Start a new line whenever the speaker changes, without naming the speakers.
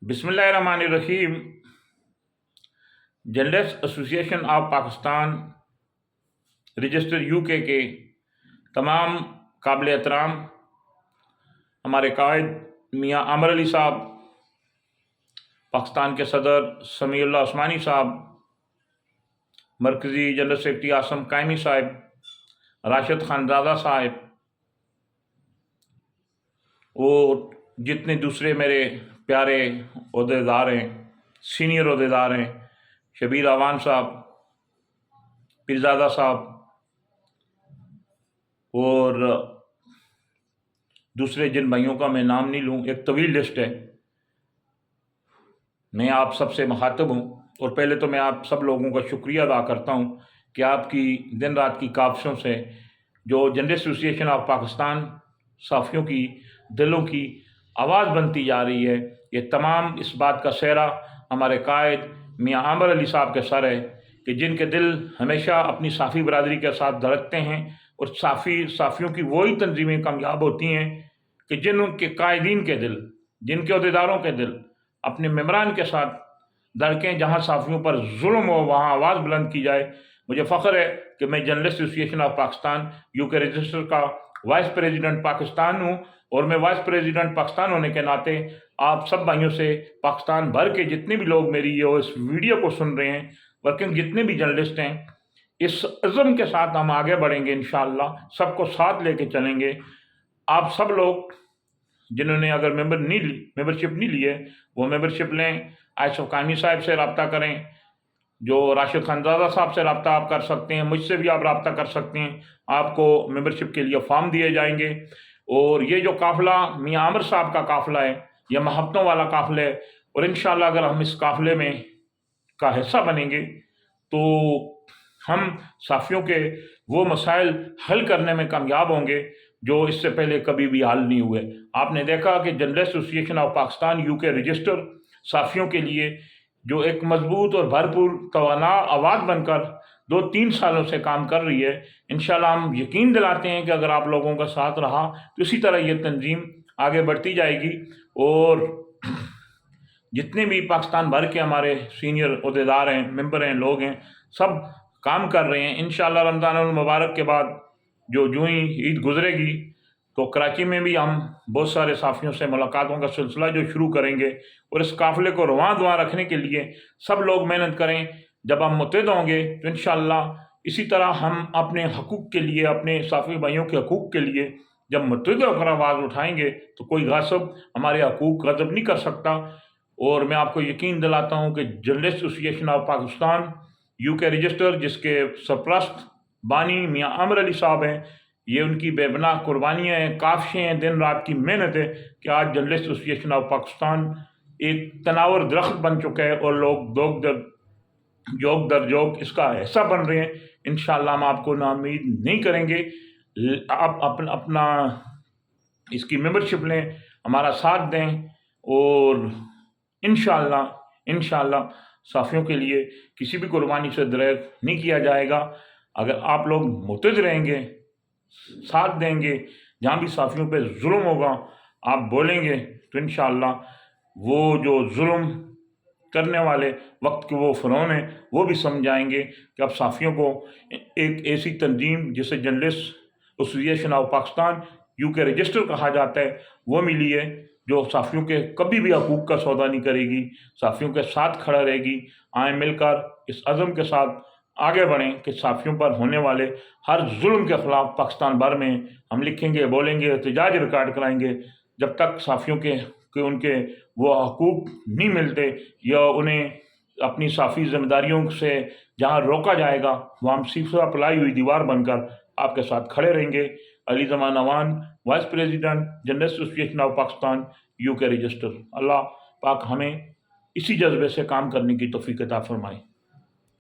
बिस्मिल्लाहिर्रहमानिर्रहीम। Journalist association of Pakistan register UK के तमाम काबिल एहतराम हमारे कायद मियाँ आमिर अली साहब, पाकिस्तान के सदर समीउल्लाह उस्मानी साहब, मरकज़ी जनरल सेक्रेटरी आसम कायमी साहब, राशिद खानज़ादा साहब और जितने दूसरे मेरे प्यारे ओहदेदार हैं, सीनियर ओहदेदार हैं, शबीर अवान साहब, पीरज़ादा साहब और दूसरे जिन भाइयों का मैं नाम नहीं लूँ, एक तवील लिस्ट है। मैं आप सबसे मुखातब हूँ और पहले तो मैं आप सब लोगों का शुक्रिया अदा करता हूँ कि आपकी दिन रात की काविशों से जो जर्नलिस्ट एसोसिएशन ऑफ पाकिस्तान साफ़ियों की दिलों की आवाज़ बनती जा रही है। ये तमाम इस बात का सेहरा हमारे कायद मियाँ आमिर अली साहब के सर है कि जिनके दिल हमेशा अपनी साफ़ी बरादरी के साथ धड़कते हैं और साफ़ियों की वही तंजीमें कामयाब होती हैं कि जिनके कायदीन के दिल, जिनके अहदेदारों के दिल अपने मेम्बरान के साथ धड़कें। जहाँ साफ़ियों पर जुल्म हो वहाँ आवाज़ बुलंद की जाए। मुझे फ़ख्र है कि मैं journalist association of Pakistan UK register का वाइस प्रेसिडेंट पाकिस्तान हूँ और मैं वाइस प्रेसिडेंट पाकिस्तान होने के नाते आप सब भाइयों से, पाकिस्तान भर के जितने भी लोग मेरी इस वीडियो को सुन रहे हैं, वर्किंग जितने भी जर्नलिस्ट हैं, इस अज़म के साथ हम आगे बढ़ेंगे इंशाअल्लाह, सबको साथ लेके चलेंगे। आप सब लोग जिन्होंने अगर मेंबरशिप नहीं ली है वो मेंबरशिप लें। आसिफ कायमी साहब से रब्ता करें, जो राशिद खानज़ादा साहब से रब्ता आप कर सकते हैं, मुझसे भी आप रब्ता कर सकते हैं। आपको मेंबरशिप के लिए फॉर्म दिए जाएंगे और ये जो काफ़िला मियाँ आमिर साहब का काफ़िला है, यह मोहब्बतों वाला काफ़िला है और इंशाअल्लाह अगर हम इस काफ़िले में का हिस्सा बनेंगे तो हम साफ़ियों के वो मसाइल हल करने में कामयाब होंगे जो इससे पहले कभी भी हल नहीं हुए। आपने देखा कि journalist association of Pakistan UK register साफ़ियों के लिए जो एक मजबूत और भरपूर तवाना आवाज़ बनकर 2-3 सालों से काम कर रही है। इंशाअल्लाह हम यकीन दिलाते हैं कि अगर आप लोगों का साथ रहा तो इसी तरह ये तंजीम आगे बढ़ती जाएगी और जितने भी पाकिस्तान भर के हमारे सीनियर ओहदेदार हैं, मेंबर हैं, लोग हैं, सब काम कर रहे हैं। इंशाअल्लाह रमज़ानुल मुबारक के बाद जो ही ईद गुजरेगी तो कराची में भी हम बहुत सारे साफ़ियों से मुलाकातों का सिलसिला जो शुरू करेंगे और इस काफ़िले को रवां दुआं रखने के लिए सब लोग मेहनत करें। जब हम मुत्तहिद होंगे तो इंशाअल्लाह इसी तरह हम अपने हकूक़ के लिए, अपने साफ़ी भाइयों के हकूक़ के लिए जब मुत्तहिद होकर आवाज़ उठाएंगे तो कोई गासिब हमारे हकूक़ गज़ब नहीं कर सकता। और मैं आपको यकीन दिलाता हूँ कि journalist association of Pakistan UK register, जिसके सरपरस्त बानी मियाँ आमिर अली साहब हैं, ये उनकी बेपनाह कुर्बानियाँ हैं, काविशें हैं, दिन रात की मेहनत है कि आज जर्नलिस्ट एसोसिएशन ऑफ पाकिस्तान एक तनावर दरख्त बन चुका है और लोग जोक दर जोक इसका हिस्सा बन रहे हैं। इंशाअल्लाह हम आपको नाउम्मीद नहीं करेंगे। आप अपना इसकी मेंबरशिप लें, हमारा साथ दें और इंशाअल्लाह साफ़ियों के लिए किसी भी कुर्बानी से दरेग नहीं किया जाएगा। अगर आप लोग मुत्तहिद रहेंगे, साथ देंगे, जहाँ भी साफ़ियों पे जुल्म होगा आप बोलेंगे तो इंशाअल्लाह वो जो जुल्म करने वाले वक्त के वो फ़िरौन हैं वो भी समझाएंगे कि अब साफ़ियों को एक ऐसी तंजीम जिसे journalist association of Pakistan UK register कहा जाता है वो मिली है, जो साफ़ियों के कभी भी हकूक़ का सौदा नहीं करेगी, साफ़ियों के साथ खड़ा रहेगी। आए मिलकर इस अज़म के साथ आगे बढ़ें कि साफ़ियों पर होने वाले हर जुल्म के ख़िलाफ़ पाकिस्तान भर में हम लिखेंगे, बोलेंगे, एहतजाज रिकॉर्ड कराएंगे। जब तक साफ़ियों के उनके वो हकूक़ नहीं मिलते या उन्हें अपनी साफ़ी ज़िम्मेदारियों से जहाँ रोका जाएगा वहाँ हम सीसा पलाई हुई दीवार बनकर आपके साथ खड़े रहेंगे। Ali Zaman Awan, vice president journalist association of Pakistan UK register. अल्लाह पाक हमें इसी जज्बे से काम करने की तौफ़ीक़ अता फ़रमाए।